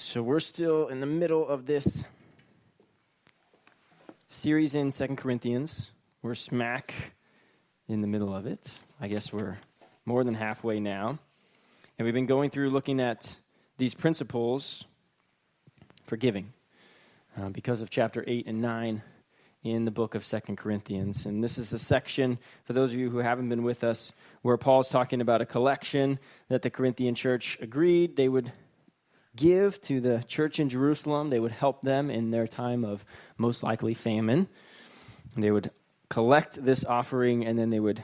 So we're still in the middle of this series in 2 Corinthians. We're smack in the middle of it. I guess we're more than halfway now. And we've been going through looking at these principles for giving because of chapter 8 and 9 in the book of 2 Corinthians. And this is a section, for those of you who haven't been with us, where Paul's talking about a collection that the Corinthian church agreed they would give to the church in Jerusalem. They would help them in their time of most likely famine. They would collect this offering, and then they would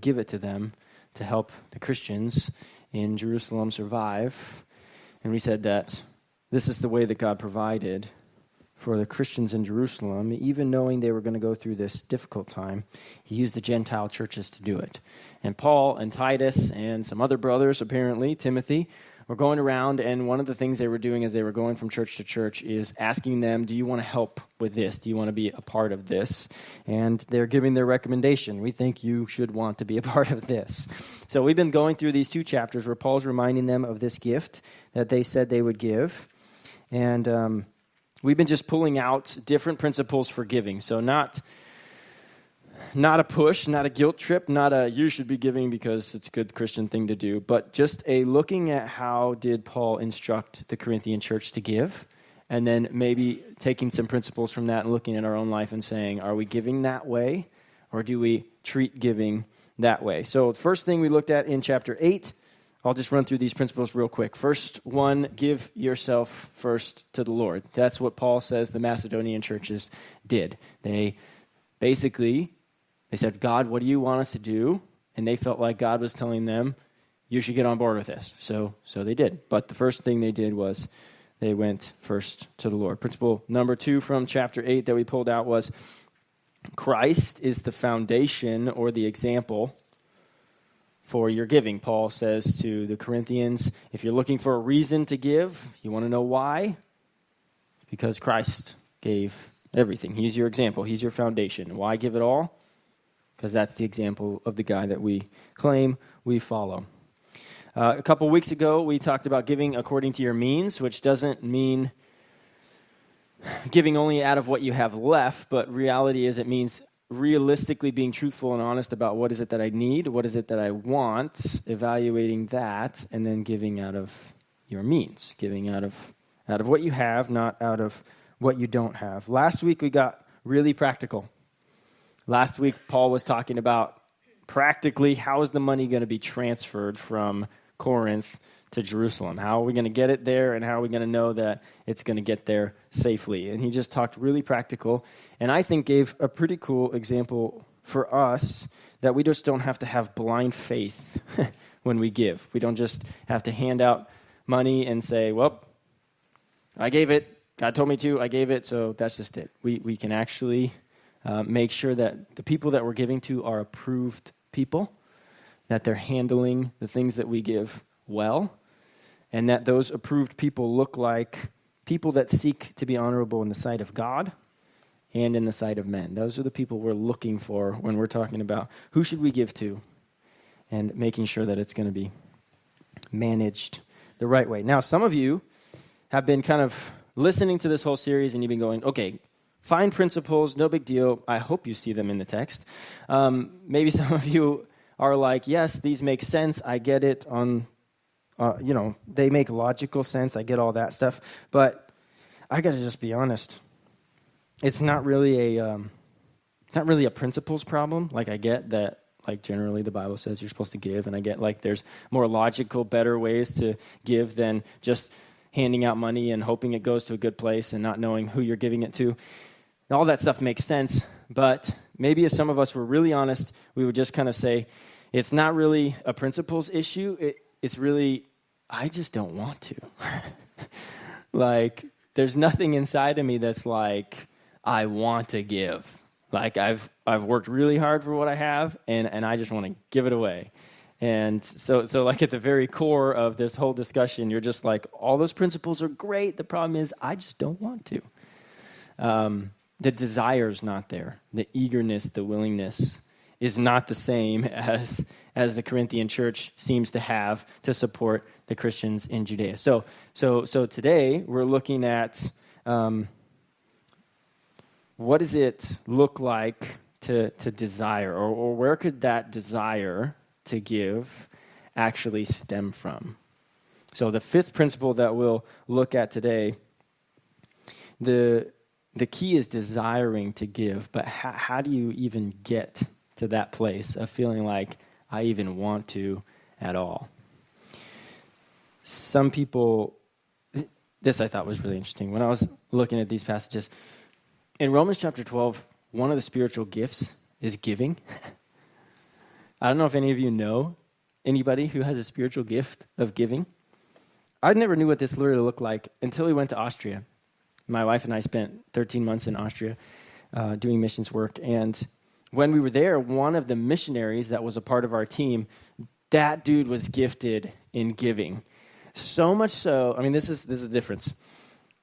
give it to them to help the Christians in Jerusalem survive. And we said that this is the way that God provided for the Christians in Jerusalem. Even knowing they were going to go through this difficult time, he used the Gentile churches to do it. And Paul and Titus and some other brothers, apparently, Timothy, were going around, and one of the things they were doing as they were going from church to church is asking them, do you want to help with this? Do you want to be a part of this? And they're giving their recommendation. We think you should want to be a part of this. So we've been going through these two chapters where Paul's reminding them of this gift that they said they would give. And we've been just pulling out different principles for giving. So not a push, not a guilt trip, not a you should be giving because it's a good Christian thing to do, but just a looking at how did Paul instruct the Corinthian church to give, and then maybe taking some principles from that and looking at our own life and saying, are we giving that way, or do we treat giving that way? So the first thing we looked at in chapter 8, I'll just run through these principles real quick. First one, give yourself first to the Lord. That's what Paul says the Macedonian churches did. They said, God, what do you want us to do? And they felt like God was telling them, you should get on board with this. So they did. But the first thing they did was they went first to the Lord. Principle number 2 from chapter 8 that we pulled out was Christ is the foundation or the example for your giving. Paul says to the Corinthians, if you're looking for a reason to give, you want to know why? Because Christ gave everything. He's your example. He's your foundation. Why give it all? Because that's the example of the guy that we claim we follow. A couple weeks ago, we talked about giving according to your means, which doesn't mean giving only out of what you have left, but reality is it means realistically being truthful and honest about what is it that I need, what is it that I want, evaluating that, and then giving out of your means, giving out of what you have, not out of what you don't have. Last week, we got really practical. Last week, Paul was talking about practically how is the money going to be transferred from Corinth to Jerusalem? How are we going to get it there, and how are we going to know that it's going to get there safely? And he just talked really practical, and I think gave a pretty cool example for us that we just don't have to have blind faith when we give. We don't just have to hand out money and say, well, I gave it. God told me to. I gave it, so that's just it. We can actually make sure that the people that we're giving to are approved people, that they're handling the things that we give well, and that those approved people look like people that seek to be honorable in the sight of God and in the sight of men. Those are the people we're looking for when we're talking about who should we give to and making sure that it's going to be managed the right way. Now, some of you have been kind of listening to this whole series and you've been going, okay, fine principles, no big deal. I hope you see them in the text. Maybe some of you are like, yes, these make sense. I get it on, they make logical sense. I get all that stuff. But I got to just be honest. It's not really a principles problem. Like I get that, like generally the Bible says you're supposed to give. And I get like there's more logical, better ways to give than just handing out money and hoping it goes to a good place and not knowing who you're giving it to. All that stuff makes sense, but maybe if some of us were really honest, we would just kind of say, it's not really a principles issue. It's really, I just don't want to. Like, there's nothing inside of me that's like, I want to give. Like, I've worked really hard for what I have, and I just want to give it away. And so like at the very core of this whole discussion, you're just like, all those principles are great. The problem is I just don't want to. The desire's not there. The eagerness, the willingness is not the same as the Corinthian church seems to have to support the Christians in Judea. So today we're looking at what does it look like to desire, or where could that desire to give actually stem from? So the fifth principle that we'll look at today, the key is desiring to give, but how do you even get to that place of feeling like I even want to at all? Some people, this I thought was really interesting. When I was looking at these passages, in Romans chapter 12, one of the spiritual gifts is giving. I don't know if any of you know anybody who has a spiritual gift of giving. I never knew what this literally looked like until we went to Austria. My wife and I spent 13 months in Austria doing missions work. And when we were there, one of the missionaries that was a part of our team, that dude was gifted in giving. So much so, I mean, this is the difference.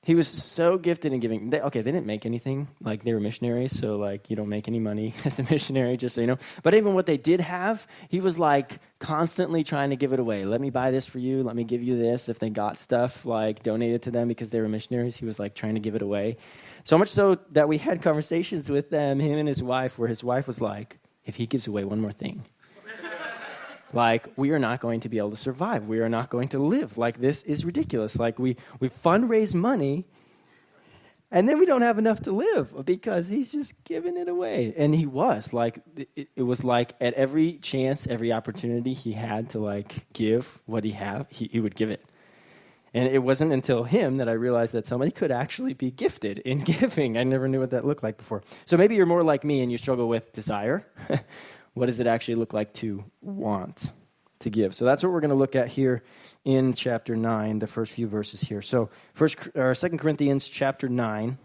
He was so gifted in giving. They didn't make anything. Like, they were missionaries, so, like, you don't make any money as a missionary, just so you know. But even what they did have, he was, like, constantly trying to give it away. Let me buy this for you. Let me give you this. If they got stuff, like, donated to them because they were missionaries, he was, like, trying to give it away. So much so that we had conversations with them, him and his wife, where his wife was like, if he gives away one more thing, like, we are not going to be able to survive. We are not going to live. Like, this is ridiculous. Like, we fundraise money, and then we don't have enough to live because he's just giving it away. And he was. Like, it was like at every chance, every opportunity he had to, like, give what he would give it. And it wasn't until him that I realized that somebody could actually be gifted in giving. I never knew what that looked like before. So maybe you're more like me and you struggle with desire. What does it actually look like to want to give? So that's what we're going to look at here in chapter 9, the first few verses here. So 2 Corinthians chapter 9.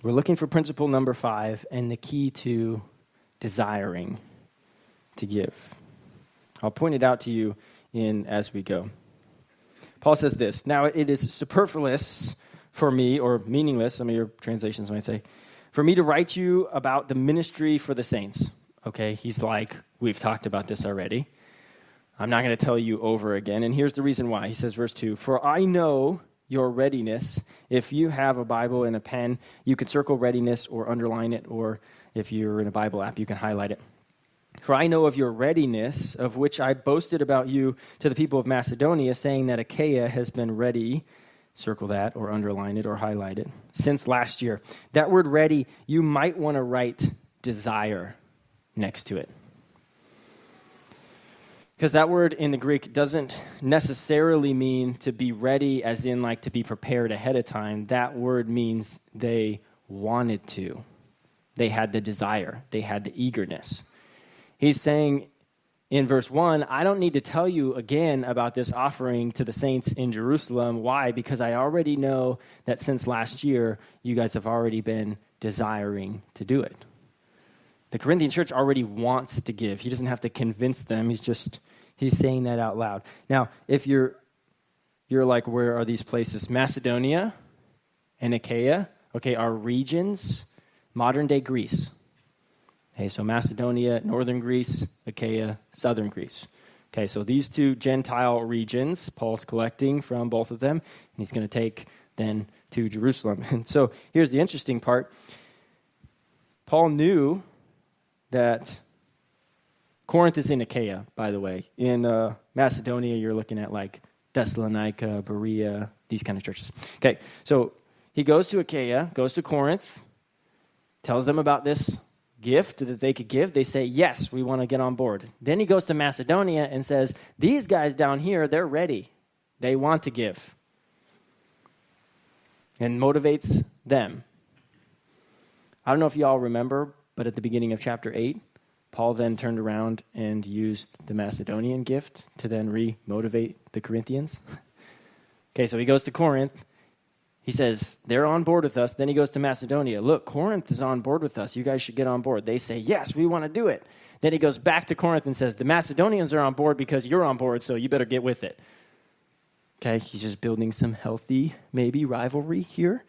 We're looking for principle number 5 and the key to desiring to give. I'll point it out to you as we go. Paul says this, now it is superfluous for me, or meaningless, some of your translations might say, for me to write you about the ministry for the saints. Okay, he's like, we've talked about this already. I'm not going to tell you over again. And here's the reason why. He says, verse 2, for I know your readiness. If you have a Bible and a pen, you can circle readiness or underline it, or if you're in a Bible app, you can highlight it. For I know of your readiness, of which I boasted about you to the people of Macedonia, saying that Achaia has been ready. Circle that or underline it or highlight it. Since last year. That word ready, you might want to write desire next to it. Because that word in the Greek doesn't necessarily mean to be ready as in like to be prepared ahead of time. That word means they wanted to. They had the desire. They had the eagerness. He's saying in verse 1, I don't need to tell you again about this offering to the saints in Jerusalem. Why? Because I already know that since last year, you guys have already been desiring to do it. The Corinthian church already wants to give. He doesn't have to convince them. He's saying that out loud. Now, if you're like, where are these places? Macedonia and Achaia, okay, are regions, modern-day Greece. Okay, so Macedonia, northern Greece, Achaia, southern Greece. Okay, so these two Gentile regions, Paul's collecting from both of them, and he's going to take then to Jerusalem. And so here's the interesting part. Paul knew that Corinth is in Achaia, by the way. In Macedonia, you're looking at like Thessalonica, Berea, these kind of churches. Okay, so he goes to Achaia, goes to Corinth, tells them about this gift that they could give. They say, yes, we want to get on board. Then he goes to Macedonia and says, these guys down here, they're ready. They want to give. And motivates them. I don't know if you all remember, but at the beginning of chapter 8, Paul then turned around and used the Macedonian gift to then re-motivate the Corinthians. Okay, so he goes to Corinth. He says, they're on board with us. Then he goes to Macedonia. Look, Corinth is on board with us. You guys should get on board. They say, yes, we want to do it. Then he goes back to Corinth and says, the Macedonians are on board because you're on board, so you better get with it. Okay, he's just building some healthy, maybe, rivalry here.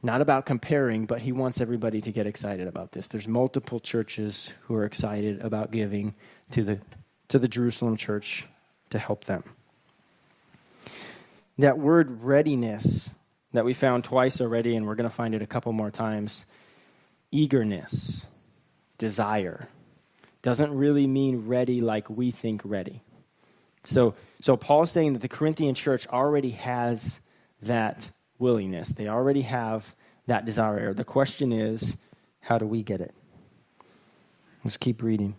not about comparing, but he wants everybody to get excited about this. There's multiple churches who are excited about giving to the Jerusalem church to help them. That word readiness that we found twice already, and we're going to find it a couple more times, eagerness, desire, doesn't really mean ready like we think ready. So Paul's saying that the Corinthian church already has that willingness. They already have that desire. The question is, how do we get it? Let's keep reading.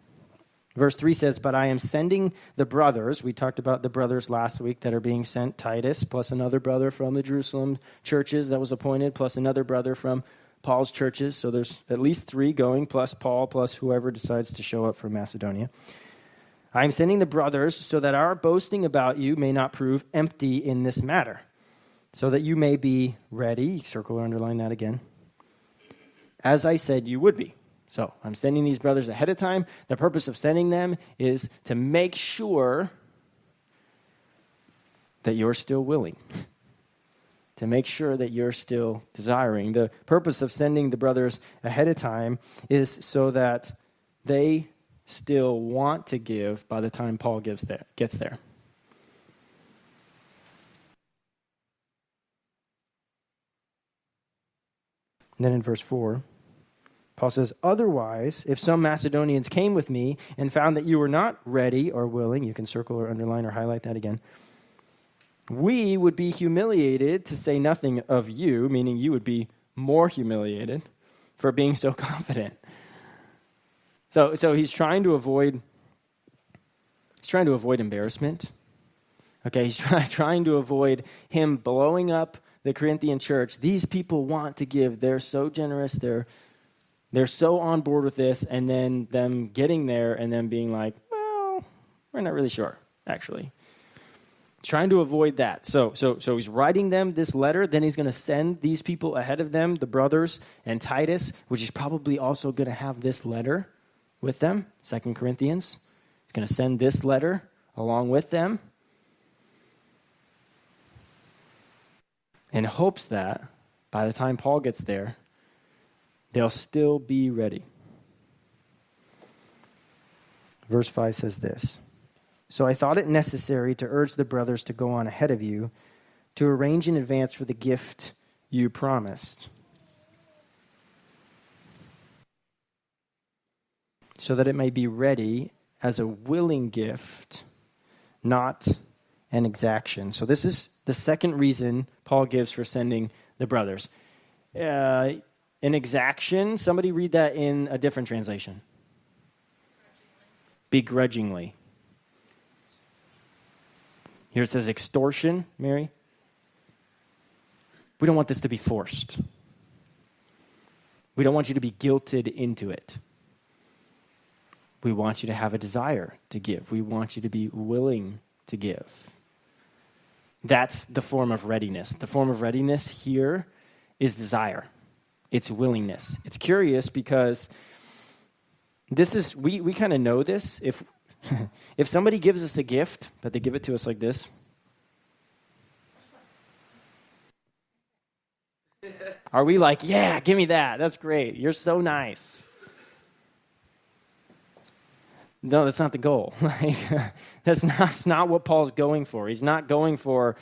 Verse 3 says, but I am sending the brothers. We talked about the brothers last week that are being sent, Titus, plus another brother from the Jerusalem churches that was appointed, plus another brother from Paul's churches. So there's at least 3 going, plus Paul, plus whoever decides to show up from Macedonia. I am sending the brothers so that our boasting about you may not prove empty in this matter, so that you may be ready. Circle or underline that again. As I said you would be. So I'm sending these brothers ahead of time. The purpose of sending them is to make sure that you're still willing, to make sure that you're still desiring. The purpose of sending the brothers ahead of time is so that they still want to give by the time Paul gets there. And then in verse 4, Paul says, otherwise, if some Macedonians came with me and found that you were not ready or willing, you can circle or underline or highlight that again, we would be humiliated, to say nothing of you, meaning you would be more humiliated for being so confident. So he's trying to avoid embarrassment. Okay, he's trying to avoid him blowing up the Corinthian church. These people want to give. They're so generous. They're so on board with this, and then them getting there and then being like, well, we're not really sure, actually. Trying to avoid that. So he's writing them this letter. Then he's going to send these people ahead of them, the brothers and Titus, which is probably also going to have this letter with them, 2 Corinthians. He's going to send this letter along with them in hopes that by the time Paul gets there, they'll still be ready. Verse 5 says this, so I thought it necessary to urge the brothers to go on ahead of you to arrange in advance for the gift you promised, so that it may be ready as a willing gift, not an exaction. So this is the second reason Paul gives for sending the brothers. An exaction, somebody read that in a different translation. Begrudgingly. Here it says extortion, Mary. We don't want this to be forced. We don't want you to be guilted into it. We want you to have a desire to give. We want you to be willing to give. That's the form of readiness. The form of readiness here is desire. It's willingness. It's curious because this is, we kind of know this. If somebody gives us a gift, but they give it to us like this. Are we like, yeah, give me that. That's great. You're so nice. No, that's not the goal. That's not what Paul's going for. He's not going for,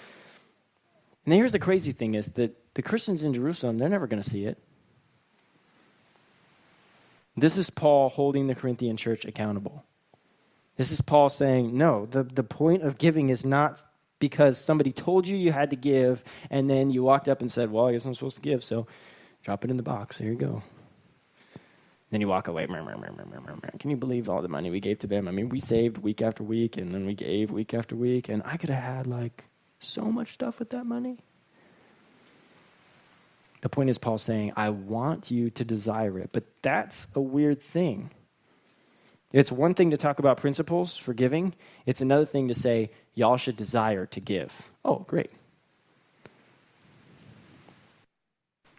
and here's the crazy thing is that the Christians in Jerusalem, they're never going to see it. This is Paul holding the Corinthian church accountable. This is Paul saying, no, the point of giving is not because somebody told you had to give, and then you walked up and said, well, I guess I'm supposed to give, so drop it in the box. Here you go. Then you walk away. Can you believe all the money we gave to them? I mean, we saved week after week, and then we gave week after week, and I could have had so much stuff with that money. The point is Paul saying, I want you to desire it, but that's a weird thing. It's one thing to talk about principles for giving. It's another thing to say, y'all should desire to give. Oh, great.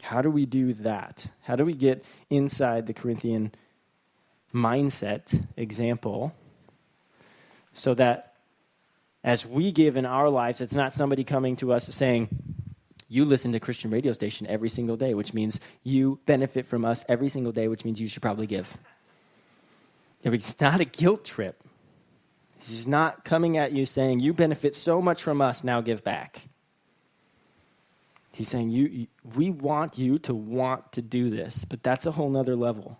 How do we do that? How do we get inside the Corinthian mindset example so that as we give in our lives, it's not somebody coming to us saying, you listen to Christian radio station every single day, which means you benefit from us every single day, which means you should probably give. It's not a guilt trip. He's not coming at you saying, you benefit so much from us, now give back. He's saying, we want you to want to do this, but that's a whole nother level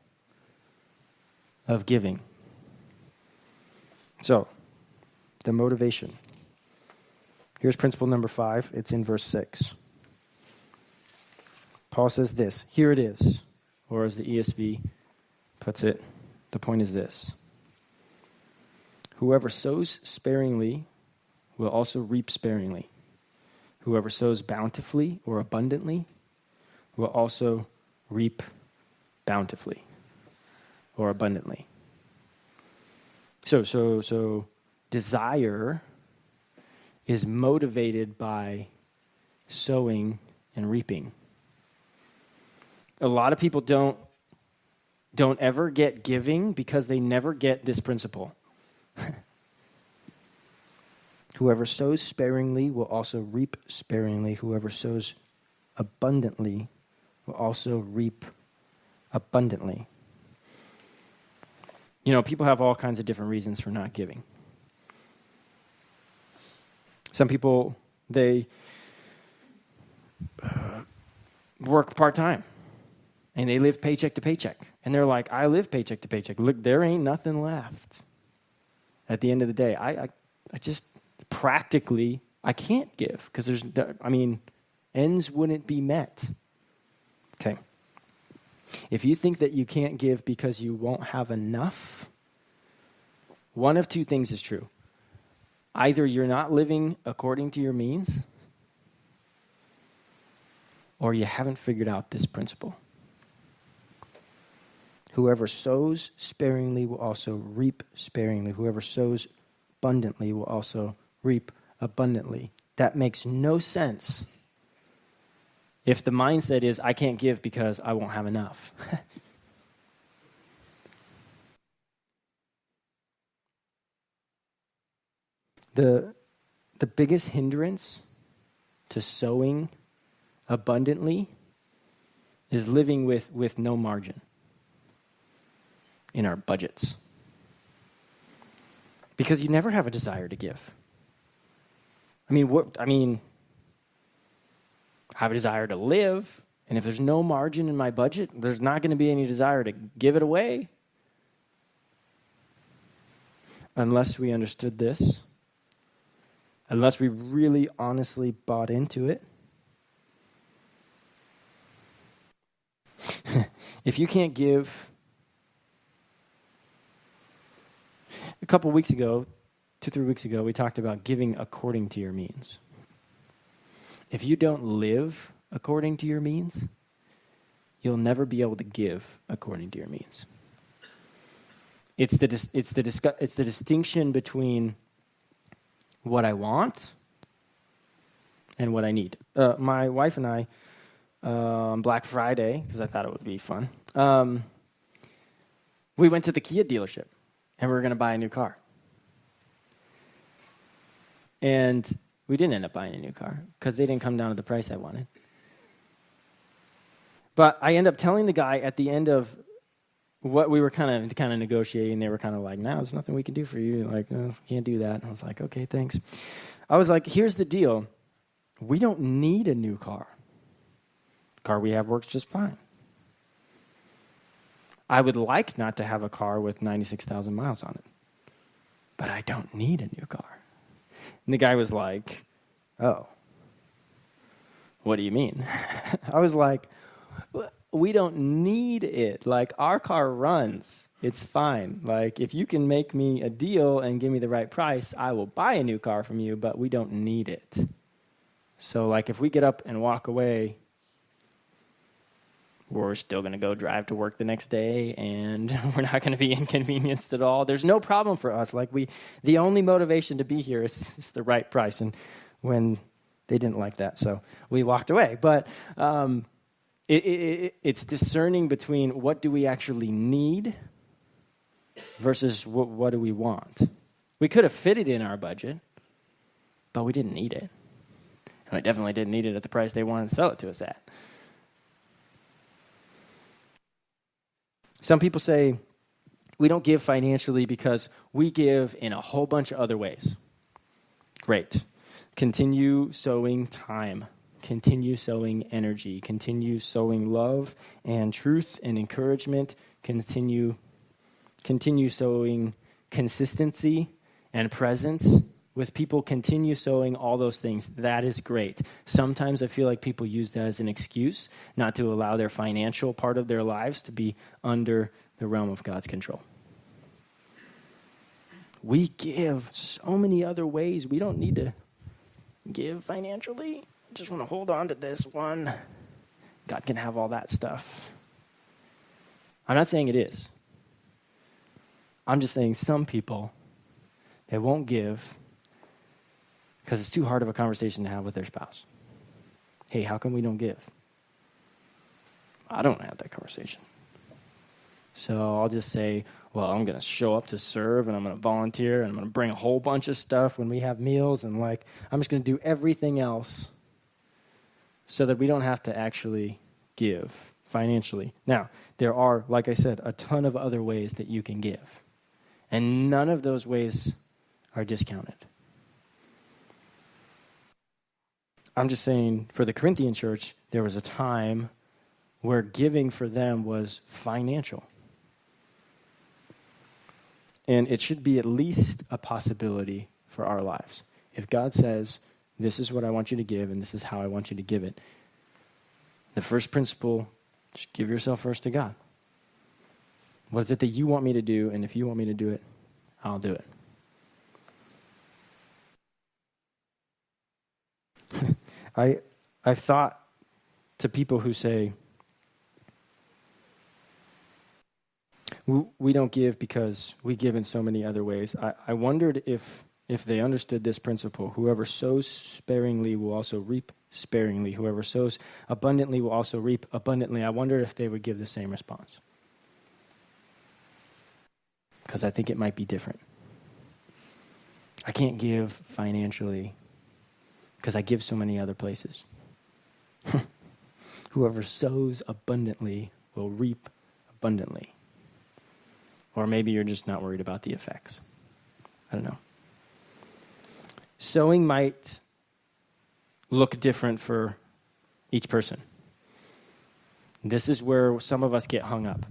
of giving. So, the motivation. Here's principle number 5. It's in verse 6. Paul says this, here it is. Or as the ESV puts it, the point is this. Whoever sows sparingly will also reap sparingly. Whoever sows bountifully or abundantly will also reap bountifully or abundantly. So desire is motivated by sowing and reaping. A lot of people don't ever get giving because they never get this principle. Whoever sows sparingly will also reap sparingly. Whoever sows abundantly will also reap abundantly. People have all kinds of different reasons for not giving. Some people, they work part-time, and they live paycheck to paycheck. And they're like, I live paycheck to paycheck. Look, there ain't nothing left. At the end of the day, I just practically, I can't give because ends wouldn't be met. Okay. If you think that you can't give because you won't have enough, one of two things is true. Either you're not living according to your means, or you haven't figured out this principle. Whoever sows sparingly will also reap sparingly. Whoever sows abundantly will also reap abundantly. That makes no sense if the mindset is, I can't give because I won't have enough. The biggest hindrance to sowing abundantly is living with no margin in our budgets. Because you never have a desire to give. I have a desire to live, and if there's no margin in my budget, there's not going to be any desire to give it away. Unless we understood this, unless we really honestly bought into it. If you can't give, a couple weeks ago, 2-3 weeks ago, we talked about giving according to your means. If you don't live according to your means, you'll never be able to give according to your means. It's the distinction between what I want and what I need. My wife and I, on Black Friday, because I thought it would be fun, we went to the Kia dealership. And we were going to buy a new car. And we didn't end up buying a new car because they didn't come down to the price I wanted. But I ended up telling the guy at the end of what we were kind of negotiating, they were kind of like, no, there's nothing we can do for you. Like, no, we can't do that. And I was like, okay, thanks. I was like, here's the deal. We don't need a new car. The car we have works just fine. I would like not to have a car with 96,000 miles on it, but I don't need a new car. And the guy was like, oh, what do you mean? I was like, we don't need it. Like, our car runs. It's fine. Like, if you can make me a deal and give me the right price, I will buy a new car from you, but we don't need it. So, like, if we get up and walk away, we're still going to go drive to work the next day, and we're not going to be inconvenienced at all. There's no problem for us. Like, the only motivation to be here is the right price. And when they didn't like that, so we walked away. But it's discerning between what do we actually need versus what do we want. We could have fit it in our budget, but we didn't need it. I definitely didn't need it at the price they wanted to sell it to us at. Some people say we don't give financially because we give in a whole bunch of other ways. Great. Continue sowing time. Continue sowing energy. Continue sowing love and truth and encouragement. Continue sowing consistency and presence with people. Continue sowing all those things. That is great. Sometimes I feel like people use that as an excuse not to allow their financial part of their lives to be under the realm of God's control. We give so many other ways. We don't need to give financially. I just want to hold on to this one. God can have all that stuff. I'm not saying it is. I'm just saying some people, they won't give because it's too hard of a conversation to have with their spouse. Hey, how come we don't give? I don't have that conversation. So I'll just say, well, I'm going to show up to serve and I'm going to volunteer and I'm going to bring a whole bunch of stuff when we have meals and I'm just going to do everything else so that we don't have to actually give financially. Now, there are, like I said, a ton of other ways that you can give. And none of those ways are discounted. I'm just saying for the Corinthian church, there was a time where giving for them was financial. And it should be at least a possibility for our lives. If God says, this is what I want you to give and this is how I want you to give it, the first principle, just give yourself first to God. What is it that you want me to do? And if you want me to do it, I'll do it. I've thought to people who say, we don't give because we give in so many other ways. I wondered if they understood this principle. Whoever sows sparingly will also reap sparingly. Whoever sows abundantly will also reap abundantly. I wondered if they would give the same response. Because I think it might be different. I can't give financially because I give so many other places. Whoever sows abundantly will reap abundantly. Or maybe you're just not worried about the effects. I don't know. Sowing might look different for each person. This is where some of us get hung up.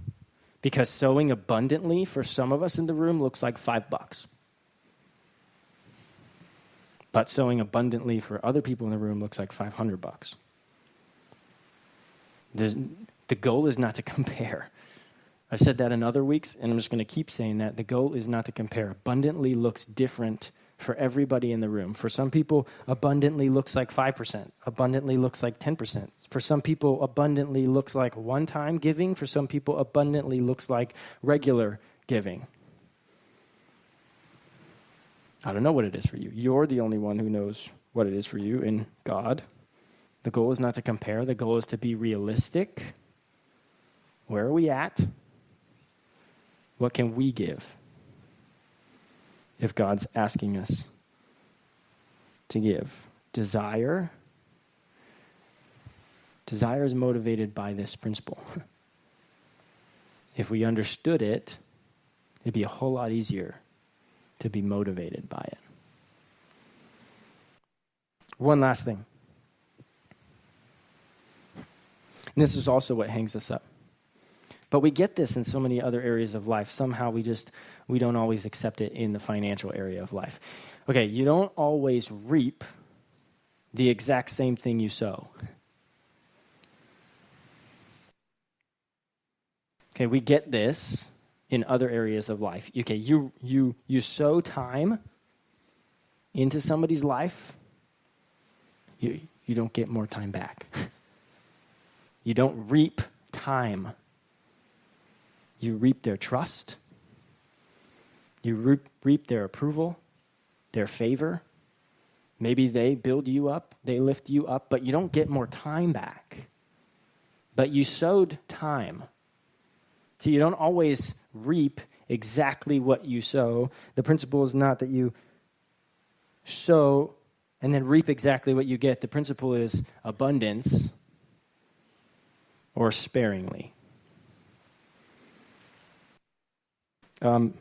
Because sowing abundantly for some of us in the room looks like $5. But sowing abundantly for other people in the room looks like $500. The goal is not to compare. I've said that in other weeks, and I'm just going to keep saying that. The goal is not to compare. Abundantly looks different for everybody in the room. For some people, abundantly looks like 5%. Abundantly looks like 10%. For some people, abundantly looks like one-time giving. For some people, abundantly looks like regular giving. I don't know what it is for you. You're the only one who knows what it is for you in God. The goal is not to compare. The goal is to be realistic. Where are we at? What can we give if God's asking us to give? Desire is motivated by this principle. If we understood it, it'd be a whole lot easier to be motivated by it. One last thing. And this is also what hangs us up. But we get this in so many other areas of life. Somehow we don't always accept it in the financial area of life. Okay, you don't always reap the exact same thing you sow. Okay, we get this in other areas of life. Okay, you sow time into somebody's life, you don't get more time back. You don't reap time. You reap their trust. You reap their approval, their favor. Maybe they build you up, they lift you up, but you don't get more time back. But you sowed time. So you don't always reap exactly what you sow. The principle is not that you sow and then reap exactly what you get. The principle is abundance or sparingly. Ryan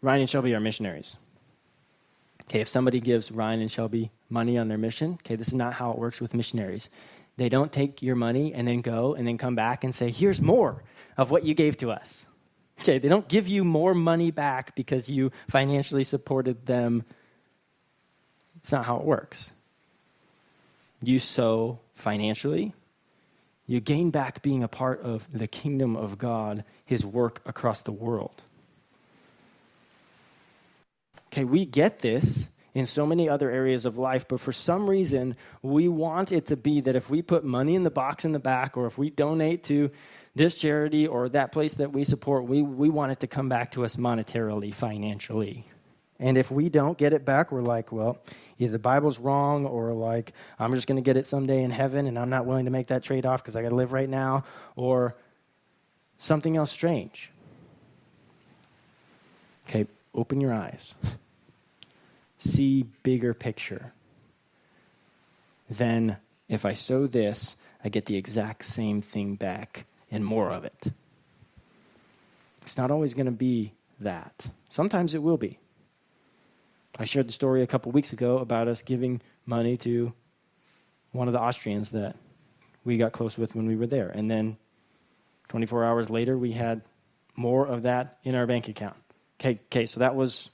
and Shelby are missionaries. Okay, if somebody gives Ryan and Shelby money on their mission, okay, this is not how it works with missionaries. They don't take your money and then go and then come back and say, here's more of what you gave to us. Okay, they don't give you more money back because you financially supported them. It's not how it works. You sow financially. You gain back being a part of the kingdom of God, his work across the world. Okay, we get this in so many other areas of life, but for some reason, we want it to be that if we put money in the box in the back, or if we donate to this charity or that place that we support, we want it to come back to us monetarily, financially. And if we don't get it back, we're like, well, either the Bible's wrong, or like, I'm just going to get it someday in heaven, and I'm not willing to make that trade-off because I got to live right now, or something else strange. Okay, open your eyes. See bigger picture. Then if I sow this, I get the exact same thing back and more of it. It's not always going to be that. Sometimes it will be. I shared the story a couple weeks ago about us giving money to one of the Austrians that we got close with when we were there. And then 24 hours later, we had more of that in our bank account. Okay, so that was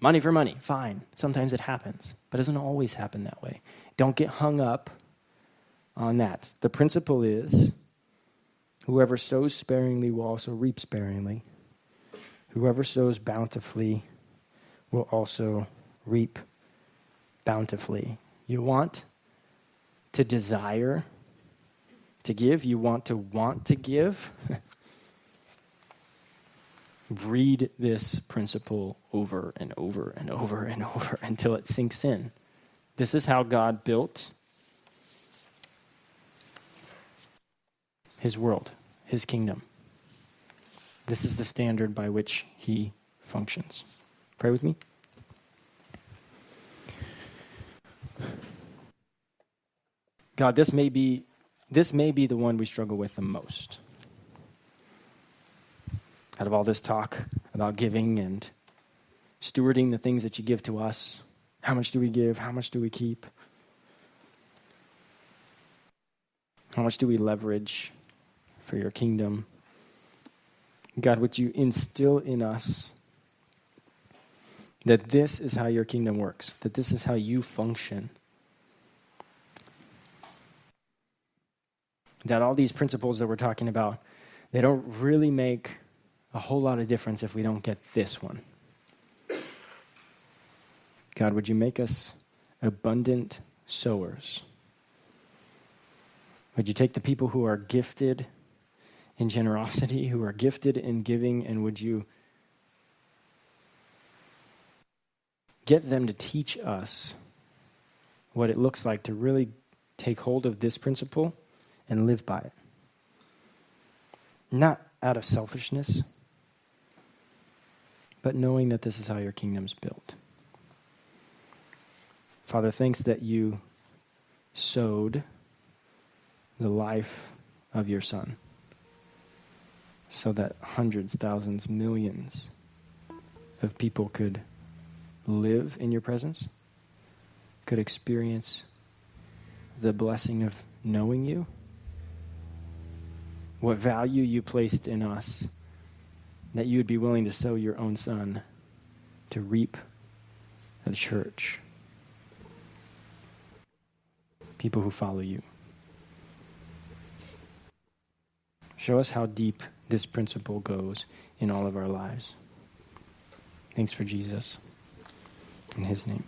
money for money. Fine. Sometimes it happens, but it doesn't always happen that way. Don't get hung up on that. The principle is, whoever sows sparingly will also reap sparingly. Whoever sows bountifully will also reap bountifully. You want to desire to give. You want to give. Read this principle over and over and over and over until it sinks in. This is how God built his world, his kingdom. This is the standard by which he functions. Pray with me. God, this may be the one we struggle with the most. Out of all this talk about giving and stewarding the things that you give to us, how much do we give? How much do we keep? How much do we leverage for your kingdom? God, would you instill in us that this is how your kingdom works, that this is how you function, that all these principles that we're talking about, they don't really make a whole lot of difference if we don't get this one. God, would you make us abundant sowers? Would you take the people who are gifted in generosity, who are gifted in giving, and would you get them to teach us what it looks like to really take hold of this principle and live by it? Not out of selfishness, but knowing that this is how your kingdom's built. Father, thanks that you sowed the life of your Son so that hundreds, thousands, millions of people could live in your presence, could experience the blessing of knowing you, what value you placed in us, that you would be willing to sow your own Son to reap the church, people who follow you. Show us how deep this principle goes in all of our lives. Thanks for Jesus. In his name.